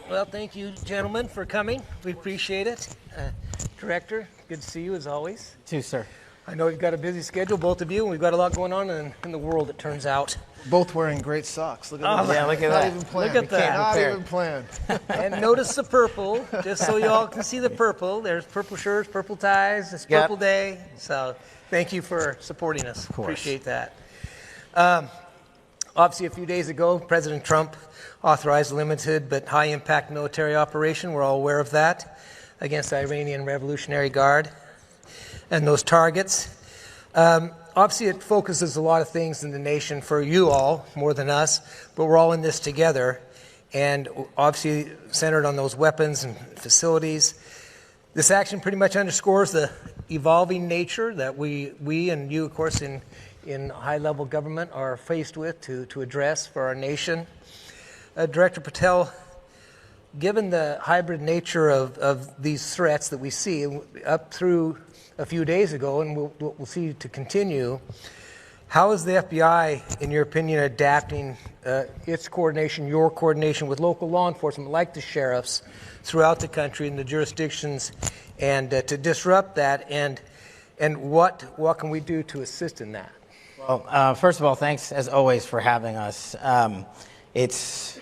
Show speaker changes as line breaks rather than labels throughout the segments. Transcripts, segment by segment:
Well, thank you, gentlemen, for coming. We appreciate it. Director, good to see you as always.
Too, sir.
I know you've got a busy schedule, both of you, and we've got a lot going on in the world, it turns out.
Both wearing great socks. Look at that.
Yeah, look at
Not
that.
even planned.
Look at that.
Not even planned.
And notice the purple, just so you all can see the purple. There's purple shirts, purple ties. It's Purple Day. So thank you for supporting us.
Of course.
Appreciate that. Obviously, a few days ago, President Trump authorized a limited but high-impact military operation. We're all aware of that, against the Iranian Revolutionary Guard and those targets. Obviously, it focuses a lot of things in the nation for you all, more than us, but we're all in this together, and obviously centered on those weapons and facilities. This action pretty much underscores the evolving nature that we and you, of course, in high-level government are faced with to address for our nation. Director Patel, given the hybrid nature of these threats that we see up through a few days ago, and we'll see to continue, how is the FBI, in your opinion, adapting its coordination, your coordination with local law enforcement, like the sheriffs, throughout the country and the jurisdictions, and to disrupt that, and what can we do to assist in that?
Well, first of all, thanks as always for having us. It's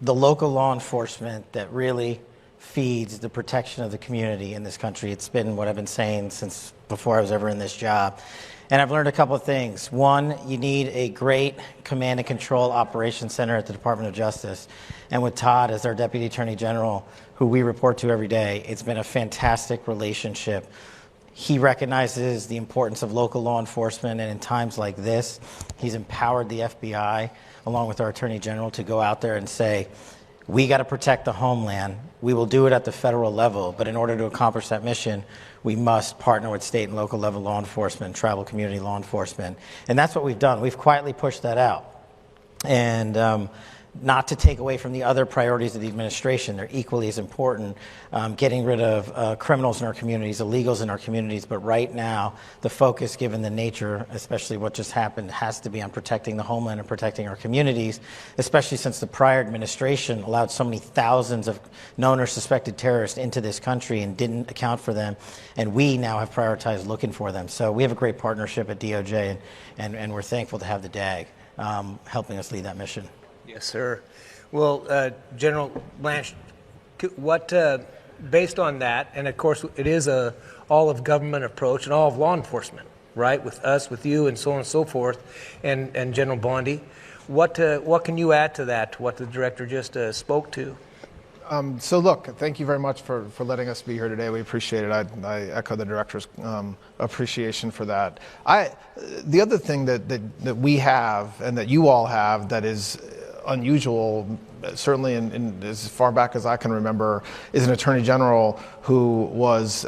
the local law enforcement that really feeds the protection of the community in this country. It's been what I've been saying since before I was ever in this job. And I've learned a couple of things. One, you need a great command and control operations center at the Department of Justice. And with Todd as our Deputy Attorney General, who we report to every day, it's been a fantastic relationship. He recognizes the importance of local law enforcement, and in times like this, he's empowered the FBI, along with our Attorney General, to go out there and say, we got to protect the homeland. We will do it at the federal level, but in order to accomplish that mission, we must partner with state and local level law enforcement, tribal community law enforcement. And that's what we've done. We've quietly pushed that out. And not to take away from the other priorities of the administration. They're equally as important, getting rid of criminals in our communities, illegals in our communities. But right now, the focus, given the nature, especially what just happened, has to be on protecting the homeland and protecting our communities, especially since the prior administration allowed so many thousands of known or suspected terrorists into this country and didn't account for them. And we now have prioritized looking for them. So we have a great partnership at DOJ, and we're thankful to have the DAG helping us lead that mission.
Yes, sir. Well, General Blanche, what, based on that, and of course it is a all-of-government approach and all of law enforcement, right, with us, with you, and so on and so forth, and General Bondi, what can you add to that, what the Director just spoke to?
So look, thank you very much for letting us be here today. We appreciate it. I echo the Director's appreciation for that. The other thing that we have and that you all have that is unusual, certainly in as far back as I can remember, is an Attorney General who was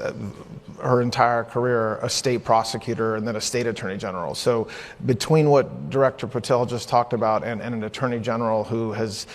her entire career a state prosecutor and then a state Attorney General. So between what Director Patel just talked about and an Attorney General who has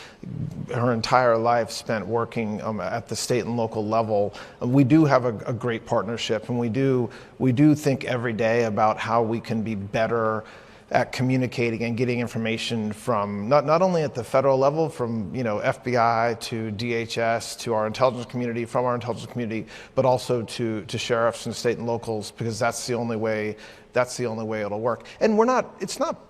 her entire life spent working at the state and local level, we do have a great partnership, and we do think every day about how we can be better at communicating and getting information from not only at the federal level, from FBI to DHS to our intelligence community, from our intelligence community, but also to sheriffs and state and locals, because that's the only way it'll work. And it's not.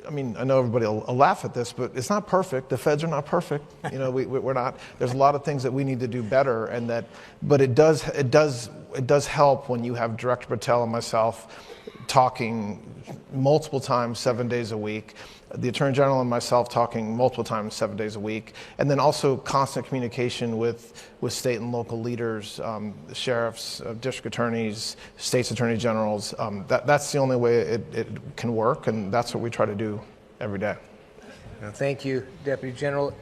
I mean, I know everybody will laugh at this, but it's not perfect. The feds are not perfect. We're not. There's a lot of things that we need to do better, but it does help when you have Director Patel and myself talking multiple times 7 days a week, the Attorney General and myself talking multiple times 7 days a week, and then also constant communication with state and local leaders, sheriffs, district attorneys, states attorney generals. That's the only way it can work, and that's what we try to do every day.
Thank you, Deputy General.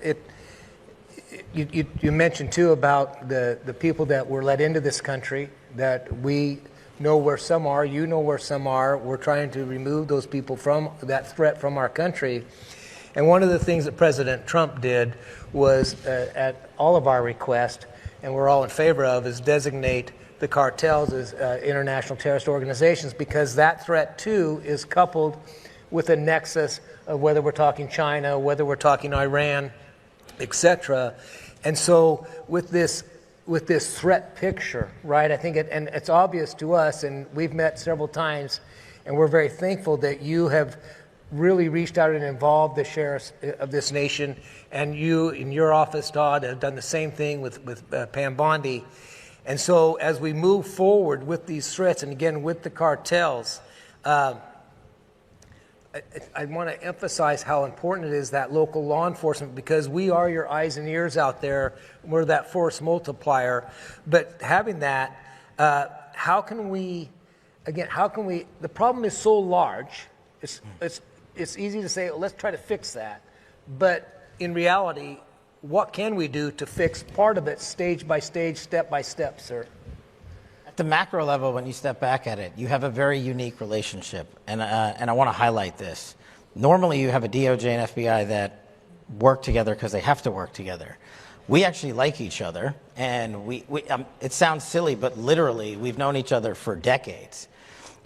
You mentioned too about the people that were let into this country, that we know where some are, you know where some are. We're trying to remove those people from that threat from our country. And one of the things that President Trump did was, at all of our requests, and we're all in favor of, is designate the cartels as international terrorist organizations, because that threat too is coupled with a nexus of whether we're talking China, whether we're talking Iran, etc. And so with this threat picture, right, I think and it's obvious to us, and we've met several times, and we're very thankful that you have really reached out and involved the sheriffs of this nation, and you in your office, Todd, have done the same thing with Pam Bondi. And so as we move forward with these threats, and again with the cartels, I want to emphasize how important it is that local law enforcement, because we are your eyes and ears out there. We're that force multiplier. But having that, how can we, the problem is so large, it's easy to say, let's try to fix that. But in reality, what can we do to fix part of it stage by stage, step by step, sir?
At the macro level, when you step back at it, you have a very unique relationship, and I want to highlight this. Normally, you have a DOJ and FBI that work together because they have to work together. We actually like each other, and it sounds silly, but literally, we've known each other for decades.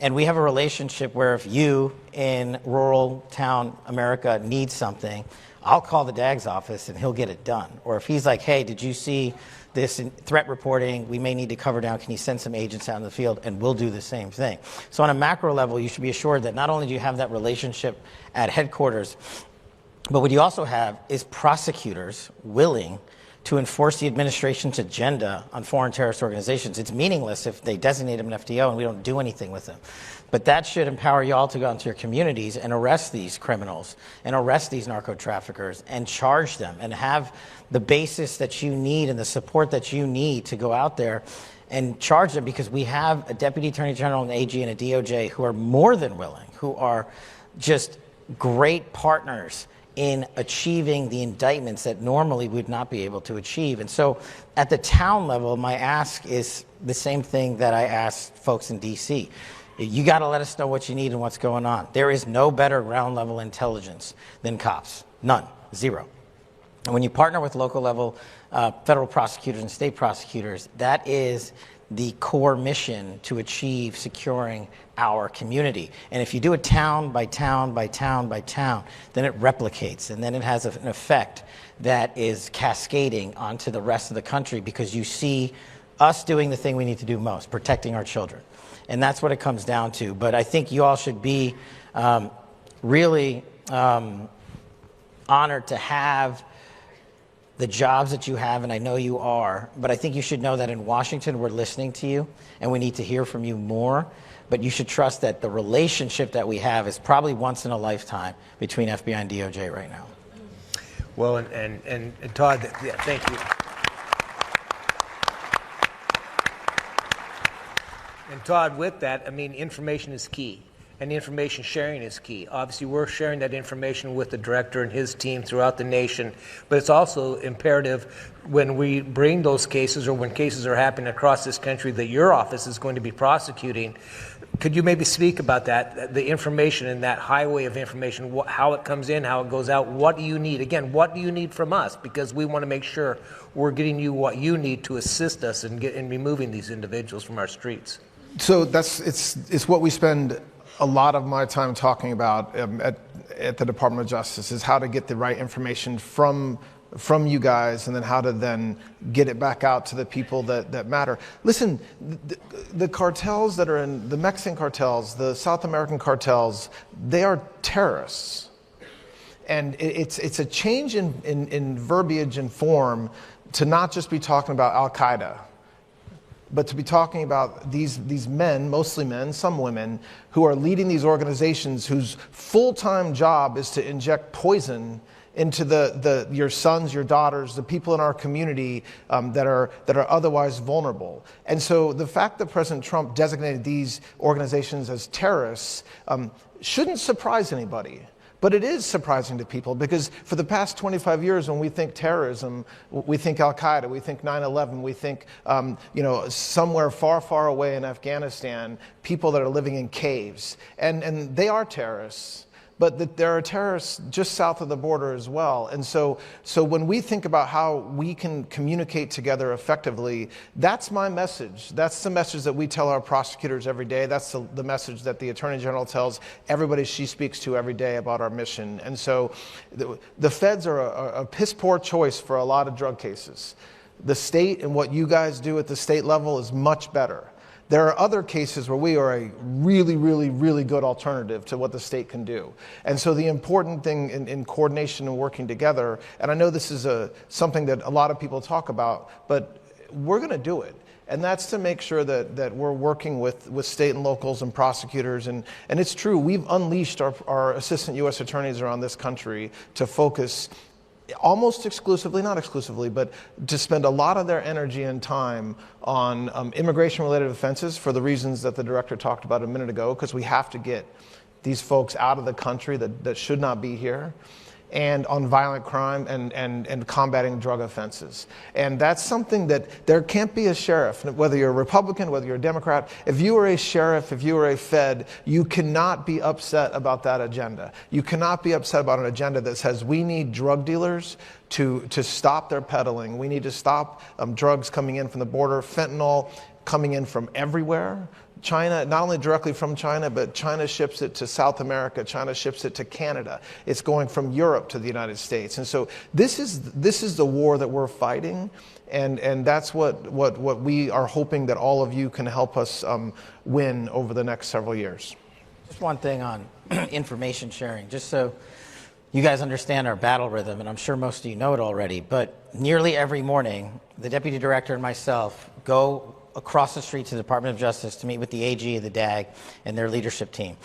And we have a relationship where if you in rural town America need something, I'll call the DAG's office and he'll get it done. Or if he's like, hey, did you see this threat reporting? We may need to cover down. Can you send some agents out in the field? And we'll do the same thing. So on a macro level, you should be assured that not only do you have that relationship at headquarters, but what you also have is prosecutors willing to enforce the administration's agenda on foreign terrorist organizations. It's meaningless if they designate them an FTO and we don't do anything with them. But that should empower you all to go into your communities and arrest these criminals and arrest these narco traffickers and charge them and have the basis that you need and the support that you need to go out there and charge them, because we have a Deputy Attorney General, an AG, and a DOJ who are more than willing, who are just great partners in achieving the indictments that normally we would not be able to achieve. And so at the town level, my ask is the same thing that I asked folks in DC. You got to let us know what you need and what's going on. There is no better ground level intelligence than cops. None. Zero. And when you partner with local level federal prosecutors and state prosecutors, that is the core mission to achieve securing our community. And if you do it town by town by town by town, then it replicates, and then it has an effect that is cascading onto the rest of the country, because you see us doing the thing we need to do most, protecting our children. And that's what it comes down to. But I think you all should be really honored to have the jobs that you have, and I know you are, but I think you should know that in Washington, we're listening to you, and we need to hear from you more. But you should trust that the relationship that we have is probably once in a lifetime between FBI and DOJ right now.
Well, and Todd, yeah, thank you. And Todd, with that, I mean, information is key. And information sharing is key. Obviously, we're sharing that information with the director and his team throughout the nation, but it's also imperative when we bring those cases, or when cases are happening across this country that your office is going to be prosecuting. Could you maybe speak about that, the information and that highway of information, how it comes in, how it goes out? What do you need? Again, what do you need from us? Because we want to make sure we're getting you what you need to assist us in removing these individuals from our streets.
So it's what we spend a lot of my time talking about at the Department of Justice, is how to get the right information from you guys, and then how to then get it back out to the people that matter. Listen, the cartels that are in, the Mexican cartels, the South American cartels, they are terrorists. And it's a change in verbiage and form to not just be talking about Al-Qaeda, but to be talking about these men, mostly men, some women, who are leading these organizations whose full-time job is to inject poison into your sons, your daughters, the people in our community that are otherwise vulnerable. And so the fact that President Trump designated these organizations as terrorists shouldn't surprise anybody. But it is surprising to people, because for the past 25 years, when we think terrorism, we think Al-Qaeda, we think 9/11, we think somewhere far, far away in Afghanistan, people that are living in caves. And they are terrorists. but that there are terrorists just south of the border as well. And so when we think about how we can communicate together effectively, that's my message. That's the message that we tell our prosecutors every day. That's the message that the Attorney General tells everybody she speaks to every day about our mission. And so the feds are a piss poor choice for a lot of drug cases. The state and what you guys do at the state level is much better. There are other cases where we are a really, really, really good alternative to what the state can do. And so the important thing in coordination and working together, and I know this is something that a lot of people talk about, but we're going to do it. And that's to make sure that we're working with state and locals and prosecutors. And it's true, we've unleashed our assistant U.S. attorneys around this country to focus almost exclusively, not exclusively, but to spend a lot of their energy and time on immigration-related offenses for the reasons that the director talked about a minute ago, because we have to get these folks out of the country that should not be here, and on violent crime and combating drug offenses. And that's something that there can't be a sheriff, whether you're a Republican, whether you're a Democrat. If you are a sheriff, if you are a Fed, you cannot be upset about that agenda. You cannot be upset about an agenda that says we need drug dealers to stop their peddling. We need to stop drugs coming in from the border, fentanyl coming in from everywhere. China, not only directly from China, but China ships it to South America. China ships it to Canada. It's going from Europe to the United States. And so this is the war that we're fighting. And that's what we are hoping that all of you can help us win over the next several years.
Just one thing on information sharing, just so you guys understand our battle rhythm, and I'm sure most of you know it already, but nearly every morning, the deputy director and myself go across the street to the Department of Justice to meet with the AG, the DAG, and their leadership team.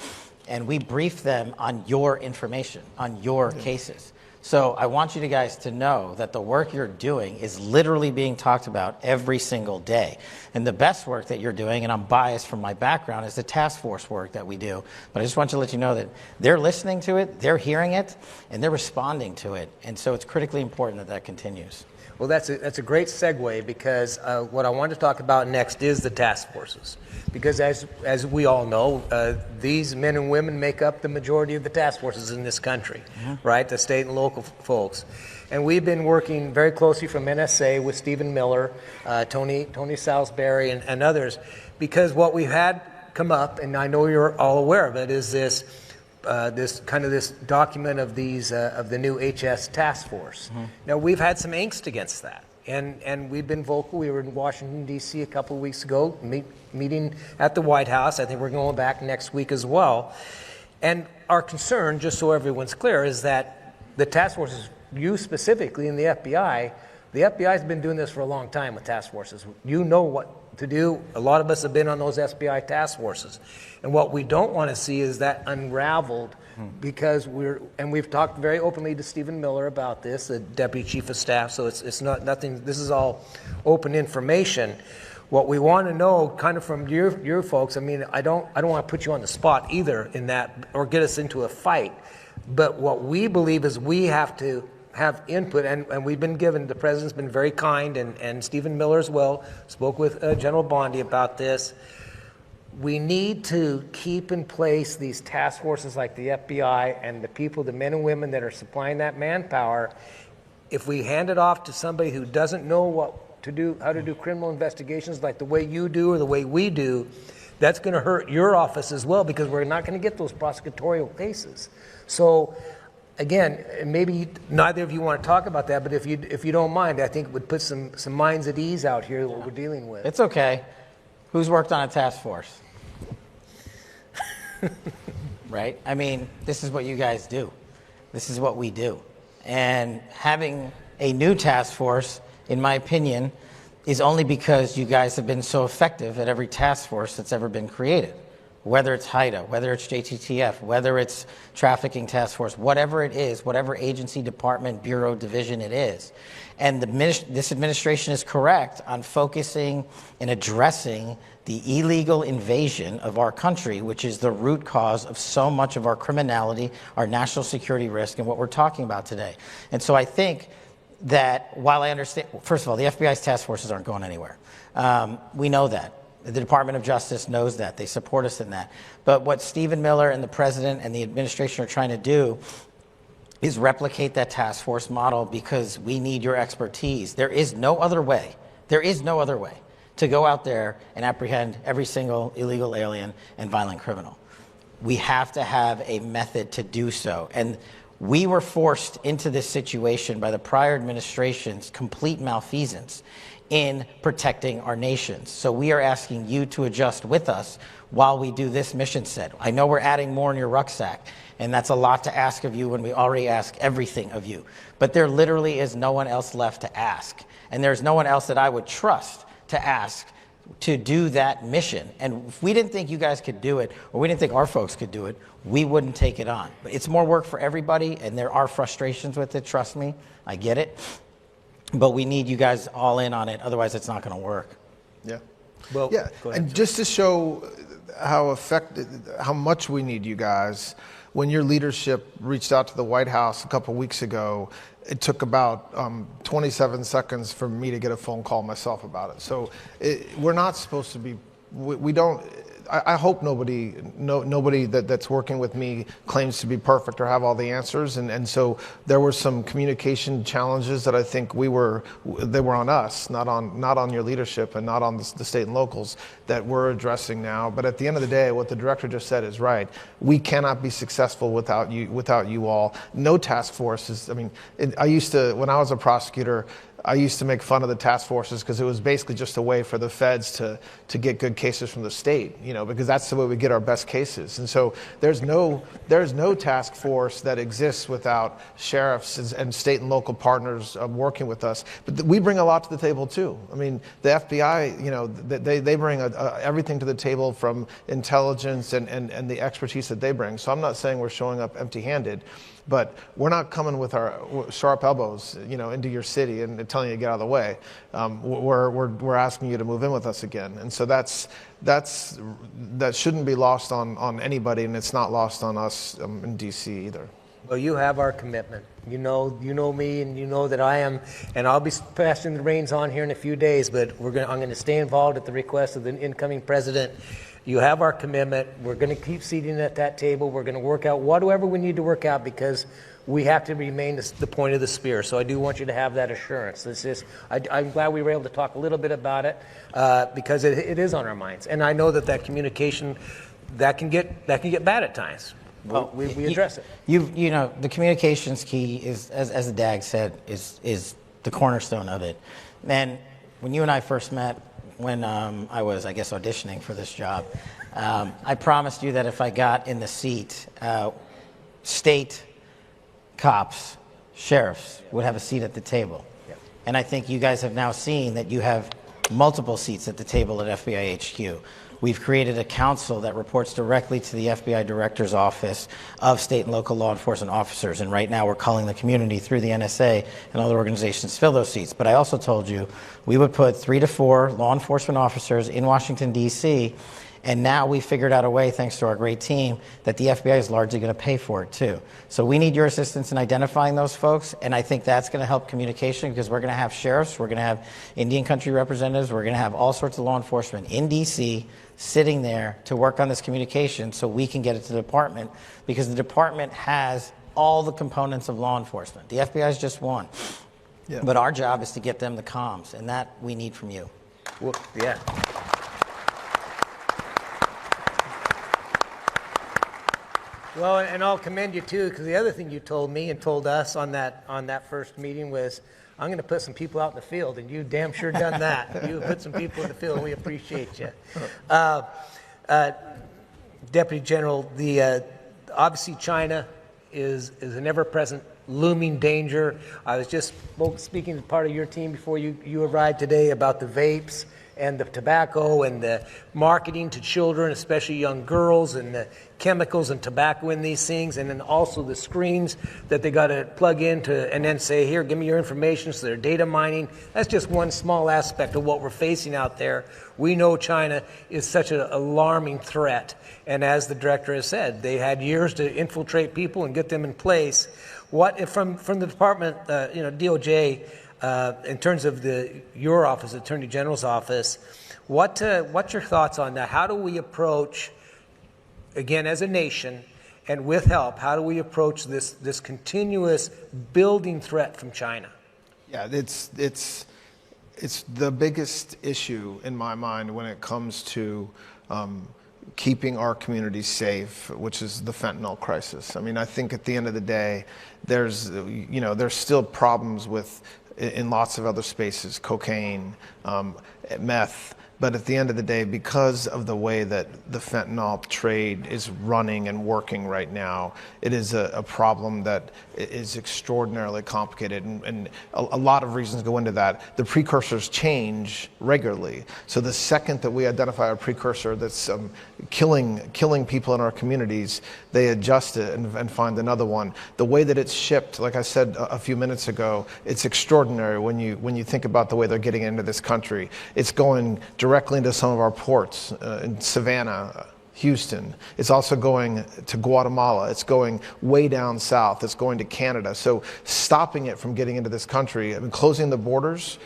And we brief them on your information, on your cases. So I want you guys to know that the work you're doing is literally being talked about every single day. And the best work that you're doing, and I'm biased from my background, is the task force work that we do. But I just want to let you know that they're listening to it, they're hearing it, and they're responding to it. And so it's critically important that that continues.
Well, that's a great segue, because what I want to talk about next is the task forces. Because as we all know, these men and women make up the majority of the task forces in this country, right? The state and local folks. And we've been working very closely from NSA with Stephen Miller, Tony Salisbury, and others, because what we've had come up, and I know you're all aware of it, is this document of these of the new HS task force. Now, we've had some angst against that, and we've been vocal. We were in Washington D.C. a couple of weeks ago, meeting at the White House. I think we're going back next week as well. And our concern, just so everyone's clear, is that the task forces, you specifically in the FBI has been doing this for a long time with task forces. You know what to do. A lot of us have been on those FBI task forces. And what we don't want to see is that unraveled, because we've talked very openly to Stephen Miller about this, the Deputy Chief of Staff, so it's not nothing, this is all open information. What we want to know, kind of from your folks, I mean, I don't want to put you on the spot either in that, or get us into a fight, but what we believe is we have to have input, and we've been given, the President's been very kind, and Stephen Miller as well, spoke with General Bondi about this. We need to keep in place these task forces like the FBI and the people, the men and women that are supplying that manpower. If we hand it off to somebody who doesn't know what to do, how to do criminal investigations like the way you do or the way we do, that's going to hurt your office as well, because we're not going to get those prosecutorial cases. So again, maybe neither of you want to talk about that, but if you don't mind, I think it would put some minds at ease out here what we're dealing with.
It's okay. Who's worked on a task force? Right? I mean, this is what you guys do. This is what we do. And having a new task force, in my opinion, is only because you guys have been so effective at every task force that's ever been created. Whether it's HIDA, whether it's JTTF, whether it's trafficking task force, whatever it is, whatever agency, department, bureau, division it is. And this administration is correct on focusing and addressing the illegal invasion of our country, which is the root cause of so much of our criminality, our national security risk, and what we're talking about today. And so I think that while I understand, first of all, the FBI's task forces aren't going anywhere. We know that. The Department of Justice knows that. They support us in that. But what Stephen Miller and the president and the administration are trying to do is replicate that task force model, because we need your expertise. There is no other way. There is no other way to go out there and apprehend every single illegal alien and violent criminal. We have to have a method to do so. And we were forced into this situation by the prior administration's complete malfeasance in protecting our nations. So we are asking you to adjust with us while we do this mission set. I know we're adding more in your rucksack, and that's a lot to ask of you when we already ask everything of you. But there literally is no one else left to ask. And there's no one else that I would trust to ask to do that mission. And if we didn't think you guys could do it, or we didn't think our folks could do it, we wouldn't take it on. But it's more work for everybody, and there are frustrations with it, trust me, I get it. But we need you guys all in on it, otherwise it's not going to work.
Yeah.
Well,
yeah,
go ahead,
and just to show how much we need you guys, when your leadership reached out to the White House a couple weeks ago, it took about 27 seconds for me to get a phone call myself about it. So we're not supposed to be, we don't, I hope nobody that's working with me claims to be perfect or have all the answers. And so there were some communication challenges that I think they were on us, not on your leadership and not on the state and locals, that we're addressing now. But at the end of the day, what the director just said is right. We cannot be successful without you all. No task forces. I mean, when I was a prosecutor, I used to make fun of the task forces because it was basically just a way for the feds to get good cases from the state, because that's the way we get our best cases. And so there's no task force that exists without sheriffs and state and local partners working with us. But we bring a lot to the table too. I mean, the FBI, they bring everything to the table, from intelligence and the expertise that they bring. So I'm not saying we're showing up empty-handed, but we're not coming with our sharp elbows, into your city and telling you to get out of the way. We're asking you to move in with us again, and so that shouldn't be lost on anybody, and it's not lost on us in D.C. either.
Well, you have our commitment. You know me, and you know that I am, and I'll be passing the reins on here in a few days. But I'm going to stay involved at the request of the incoming president. You have our commitment. We're going to keep seating at that table. We're going to work out whatever we need to work out, because we have to remain the point of the spear. So I do want you to have that assurance. I'm glad we were able to talk a little bit about it, because it is on our minds. And I know that communication that can get bad at times. Well, we address it.
The communications key is, as the DAG said, is the cornerstone of it. And when you and I first met, when I was, auditioning for this job, I promised you that if I got in the seat, state cops, sheriffs would have a seat at the table. Yep. And I think you guys have now seen that you have multiple seats at the table at FBI HQ. We've created a council that reports directly to the FBI Director's Office of State and Local Law Enforcement Officers. And right now we're calling the community through the NSA and other organizations to fill those seats. But I also told you we would put 3 to 4 law enforcement officers in Washington, D.C., and now we figured out a way, thanks to our great team, that the FBI is largely going to pay for it too. So we need your assistance in identifying those folks, and I think that's going to help communication, because we're going to have sheriffs, we're going to have Indian country representatives, we're going to have all sorts of law enforcement in D.C. sitting there to work on this communication so we can get it to the department, because the department has all the components of law enforcement. The FBI is just one. Yeah. But our job is to get them the comms, and that we need from you.
Well, yeah. Well, and I'll commend you too, because the other thing you told me and told us on that first meeting was, I'm going to put some people out in the field, and you damn sure done that. You put some people in the field, and we appreciate you. Deputy General, obviously China is an ever-present looming danger. I was just speaking to part of your team before you arrived today about the vapes and the tobacco and the marketing to children, especially young girls, and the chemicals and tobacco in these things, and then also the screens that they got to plug into and then say, here, give me your information, so they're data mining. That's just one small aspect of what we're facing out there. We know China is such an alarming threat, and as the director has said, they had years to infiltrate people and get them in place. What from the department, DOJ, In terms of your office, Attorney General's office, what's your thoughts on that? How do we approach, again, as a nation, and with help, how do we approach this continuous building threat from China?
Yeah, it's the biggest issue in my mind when it comes to keeping our communities safe, which is the fentanyl crisis. I mean, I think at the end of the day, there's still problems in lots of other spaces, cocaine, meth. But at the end of the day, because of the way that the fentanyl trade is running and working right now, it is a problem that is extraordinarily complicated, and a lot of reasons go into that. The precursors change regularly. So the second that we identify a precursor that's killing people in our communities, they adjust it and find another one. The way that it's shipped, like I said a few minutes ago, it's extraordinary when you think about the way they're getting into this country. It's going directly into some of our ports in Savannah, Houston. It's also going to Guatemala. It's going way down south. It's going to Canada. So stopping it from getting into this country, I mean, closing the borders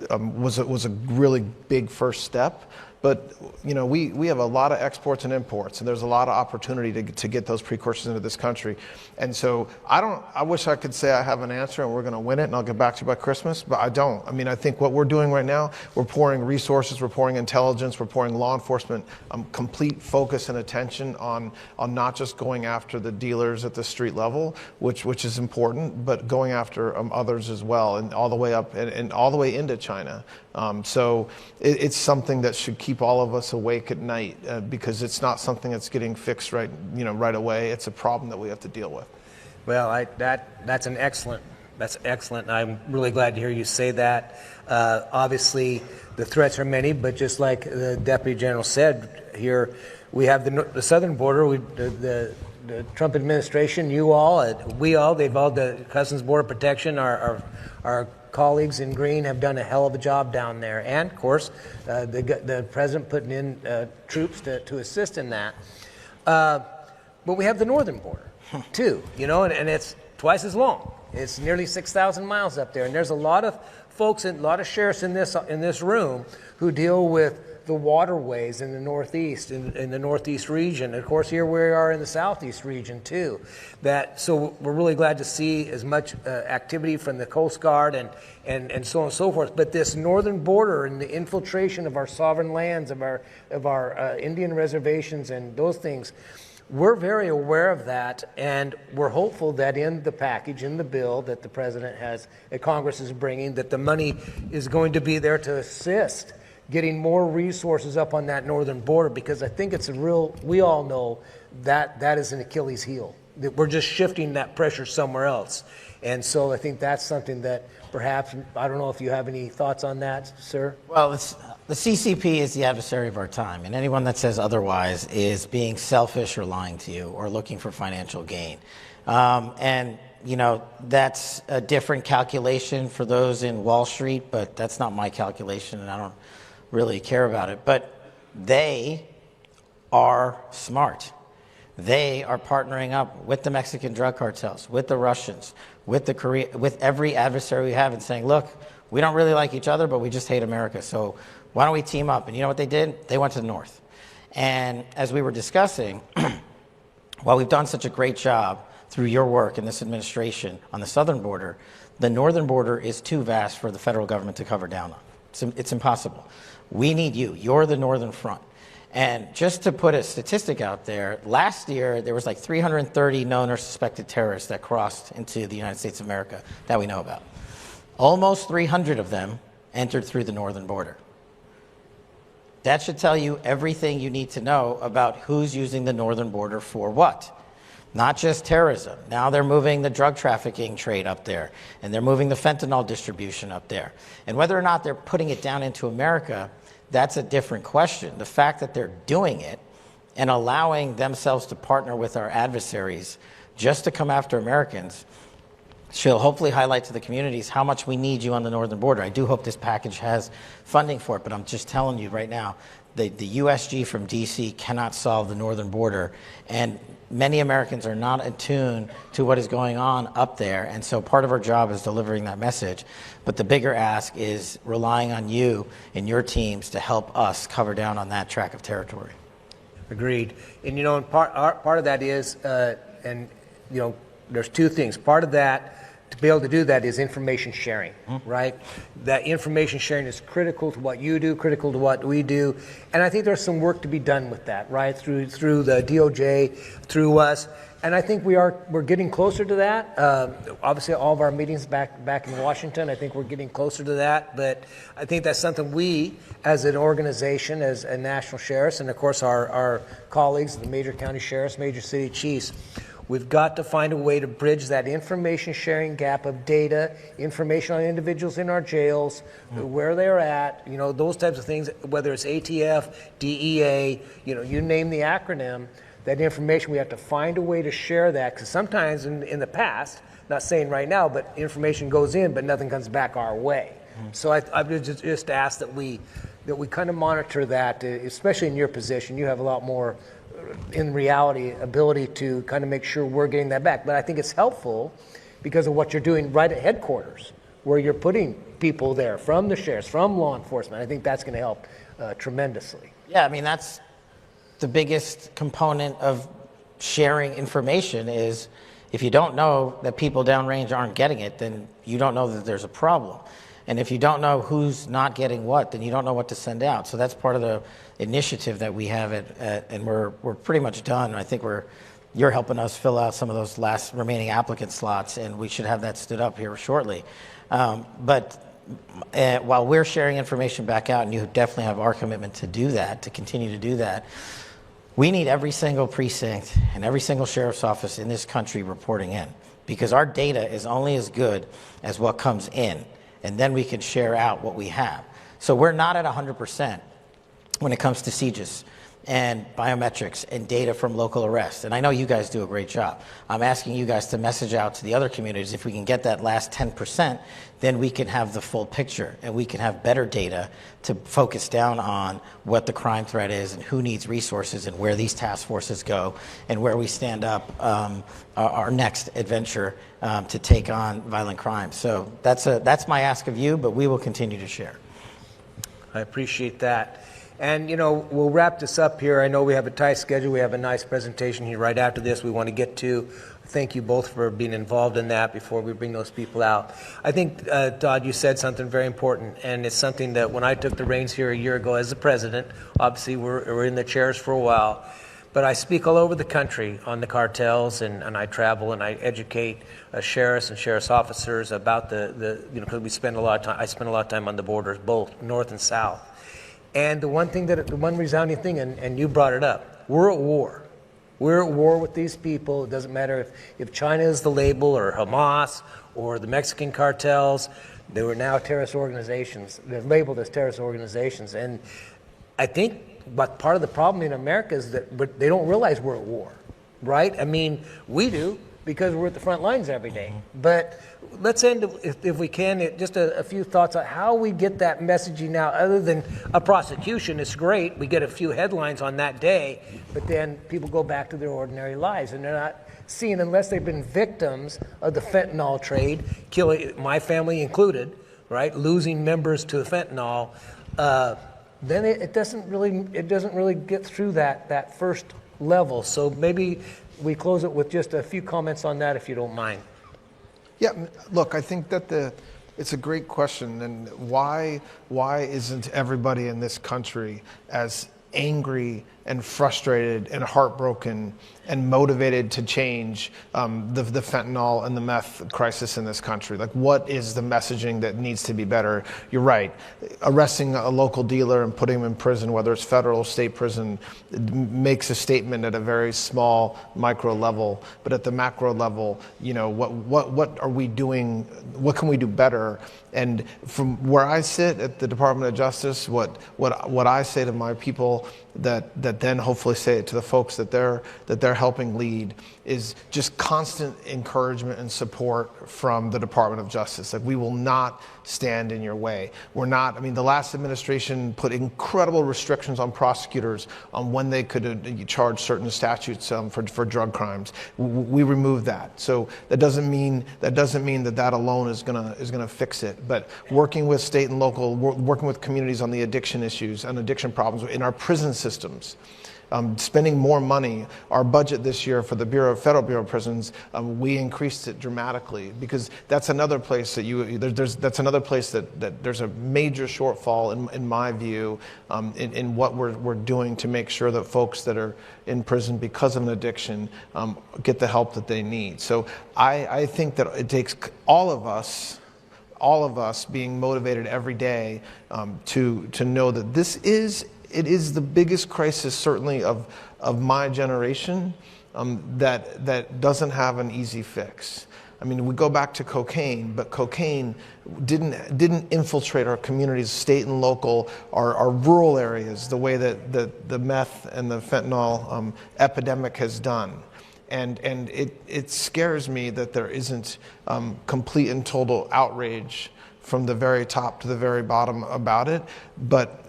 was a really big first step. But we have a lot of exports and imports, and there's a lot of opportunity to get those precursors into this country. And so I wish I could say I have an answer and we're going to win it and I'll get back to you by Christmas, but I don't. I mean, I think what we're doing right now, we're pouring resources, we're pouring intelligence, we're pouring law enforcement, complete focus and attention on not just going after the dealers at the street level, which is important, but going after others as well, and all the way up and all the way into China. So it's something that should keep all of us awake at night because it's not something that's getting fixed right away. It's a problem that we have to deal with.
Well, that's excellent. I'm really glad to hear you say that. Obviously, the threats are many, but just like the Deputy General said here, we have the southern border. The Trump administration, we all, the Customs Border Protection, our colleagues in green have done a hell of a job down there, and of course the president putting in troops to assist in that. But we have the northern border too, and it's twice as long. It's nearly 6,000 miles up there, and there's a lot of folks and a lot of sheriffs in this room who deal with the waterways in the Northeast, in the Northeast region. And of course, here we are in the Southeast region too. So we're really glad to see as much activity from the Coast Guard and so on and so forth. But this northern border and the infiltration of our sovereign lands, of our Indian reservations and those things, we're very aware of that, and we're hopeful that in the package, in the bill that the president that Congress is bringing, that the money is going to be there to assist getting more resources up on that northern border, because I think we all know that is an Achilles heel, that we're just shifting that pressure somewhere else. And so I think that's something that perhaps, I don't know if you have any thoughts on that, sir?
Well, the CCP is the adversary of our time, and anyone that says otherwise is being selfish or lying to you or looking for financial gain. That's a different calculation for those in Wall Street, but that's not my calculation, and I don't really care about it. But they are smart. They are partnering up with the Mexican drug cartels, with the Russians, with every adversary we have, and saying, look, we don't really like each other, but we just hate America. So why don't we team up? And you know what they did? They went to the north. And as we were discussing, while we've done such a great job through your work in this administration on the southern border, the northern border is too vast for the federal government to cover down on. It's impossible. We need you. You're the northern front. And just to put a statistic out there, last year there was like 330 known or suspected terrorists that crossed into the United States of America that we know about. Almost 300 of them entered through the northern border. That should tell you everything you need to know about who's using the northern border for what. Not just terrorism. Now they're moving the drug trafficking trade up there, and they're moving the fentanyl distribution up there. And whether or not they're putting it down into America, that's a different question. The fact that they're doing it and allowing themselves to partner with our adversaries just to come after Americans should hopefully highlight to the communities how much we need you on the northern border. I do hope this package has funding for it, but I'm just telling you right now, the USG from DC cannot solve the northern border, and many Americans are not attuned to what is going on up there, and so part of our job is delivering that message. But the bigger ask is relying on you and your teams to help us cover down on that tract of territory.
Agreed. And and part of that is, there's two things. Part of that, to be able to do that, is information sharing, right? That information sharing is critical to what you do, critical to what we do, and I think there's some work to be done with that, right? Through the DOJ, through us, and I think we're getting closer to that. Obviously, all of our meetings back in Washington, I think we're getting closer to that. But I think that's something we, as an organization, as a national sheriffs, and of course our colleagues, the major county sheriffs, major city chiefs, we've got to find a way to bridge that information sharing gap of data, information on individuals in our jails, where they're at, those types of things, whether it's ATF, DEA, you name the acronym, that information, we have to find a way to share that, because sometimes in the past, not saying right now, but information goes in, but nothing comes back our way. So I would just ask that we kind of monitor that, especially in your position. You have a lot more, in reality, ability to kind of make sure we're getting that back. But I think it's helpful because of what you're doing right at headquarters, where you're putting people there from the sheriffs, from law enforcement. I think that's going to help tremendously.
Yeah, I mean, that's the biggest component of sharing information is if you don't know that people downrange aren't getting it, then you don't know that there's a problem. And if you don't know who's not getting what, then you don't know what to send out. So that's part of the initiative that we have and we're pretty much done. I think you're helping us fill out some of those last remaining applicant slots, and we should have that stood up here shortly. But while we're sharing information back out, and you definitely have our commitment to do that, to continue to do that, we need every single precinct and every single sheriff's office in this country reporting in, because our data is only as good as what comes in, and then we can share out what we have. So we're not at 100% when it comes to CJIS and biometrics and data from local arrests. And I know you guys do a great job. I'm asking you guys to message out to the other communities. If we can get that last 10%, then we can have the full picture and we can have better data to focus down on what the crime threat is and who needs resources and where these task forces go and where we stand up our next adventure to take on violent crime. So that's my ask of you, but we will continue to share.
I appreciate that. And, we'll wrap this up here. I know we have a tight schedule. We have a nice presentation here right after this we want to get to. Thank you both for being involved in that before we bring those people out. I think, Todd, you said something very important, and it's something that when I took the reins here a year ago as the president, obviously we're in the chairs for a while, but I speak all over the country on the cartels, and I travel and I educate sheriffs and sheriff's officers about because I spend a lot of time on the borders, both north and south. And the one resounding thing, and you brought it up, we're at war. We're at war with these people. It doesn't matter if China is the label or Hamas or the Mexican cartels. They were now terrorist organizations. They're labeled as terrorist organizations. And I think what part of the problem in America is that they don't realize we're at war, right? I mean, we do because we're at the front lines every day. But let's end, if we can, just a few thoughts on how we get that messaging out. Other than a prosecution, it's great. We get a few headlines on that day, but then people go back to their ordinary lives, and they're not seeing, unless they've been victims of the fentanyl trade, killing my family included, right? Losing members to the fentanyl. Then it doesn't really get through that first level. So maybe we close it with just a few comments on that, if you don't mind.
Yeah, look, I think that it's a great question, and why isn't everybody in this country as angry and frustrated and heartbroken and motivated to change the fentanyl and the meth crisis in this country? Like, what is the messaging that needs to be better? You're right. Arresting a local dealer and putting him in prison, whether it's federal or state prison, makes a statement at a very small micro level. But at the macro level, what are we doing? What can we do better? And from where I sit at the Department of Justice, what I say to my people that but then hopefully say it to the folks that they're helping lead, is just constant encouragement and support from the Department of Justice. Like, we will not stand in your way. We're not, I mean, the last administration put incredible restrictions on prosecutors on when they could charge certain statutes for drug crimes. We removed that. So that doesn't mean that alone is gonna fix it. But working with state and local, working with communities on the addiction issues and addiction problems in our prison systems, spending more money. Our budget this year for the Federal Bureau of Prisons, we increased it dramatically, because that's another place that there's a major shortfall in my view, in what we're doing to make sure that folks that are in prison because of an addiction get the help that they need. So I think that it takes all of us being motivated every day to know that it is the biggest crisis, certainly of my generation, that doesn't have an easy fix. I mean, we go back to cocaine, but cocaine didn't infiltrate our communities, state and local, our rural areas, the way that the meth and the fentanyl epidemic has done. And it scares me that there isn't complete and total outrage from the very top to the very bottom about it, but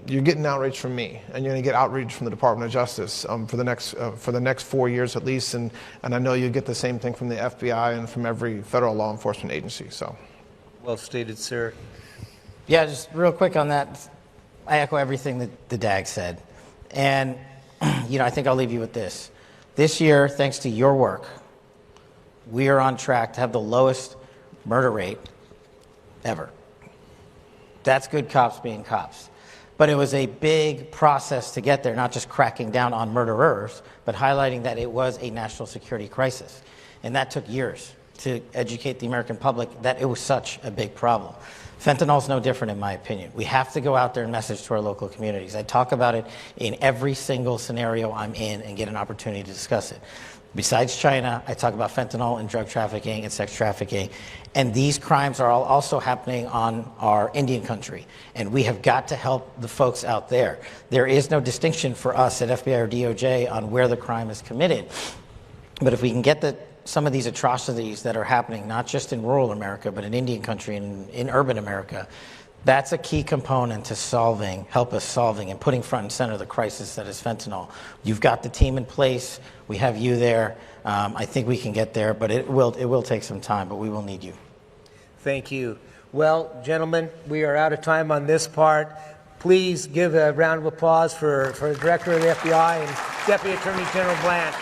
you're getting outrage from me, and you're going to get outrage from the Department of Justice for the next 4 years at least, and I know you get the same thing from the FBI and from every federal law enforcement agency. So,
Well stated, sir.
Yeah, just real quick on that. I echo everything that the DAG said, and I think I'll leave you with this. This year, thanks to your work, we are on track to have the lowest murder rate ever. That's good cops being cops. But it was a big process to get there, not just cracking down on murderers, but highlighting that it was a national security crisis. And that took years to educate the American public that it was such a big problem. Fentanyl is no different, in my opinion. We have to go out there and message to our local communities. I talk about it in every single scenario I'm in and get an opportunity to discuss it. Besides China, I talk about fentanyl and drug trafficking and sex trafficking. And these crimes are all also happening on our Indian country. And we have got to help the folks out there. There is no distinction for us at FBI or DOJ on where the crime is committed. But if we can get some of these atrocities that are happening, not just in rural America, but in Indian country and in urban America, that's a key component to help us solving and putting front and center the crisis that is fentanyl. You've got the team in place. We have you there. I think we can get there, but it will take some time, but we will need you.
Thank you. Well, gentlemen, we are out of time on this part. Please give a round of applause for the Director of the FBI and Deputy Attorney General Blanche.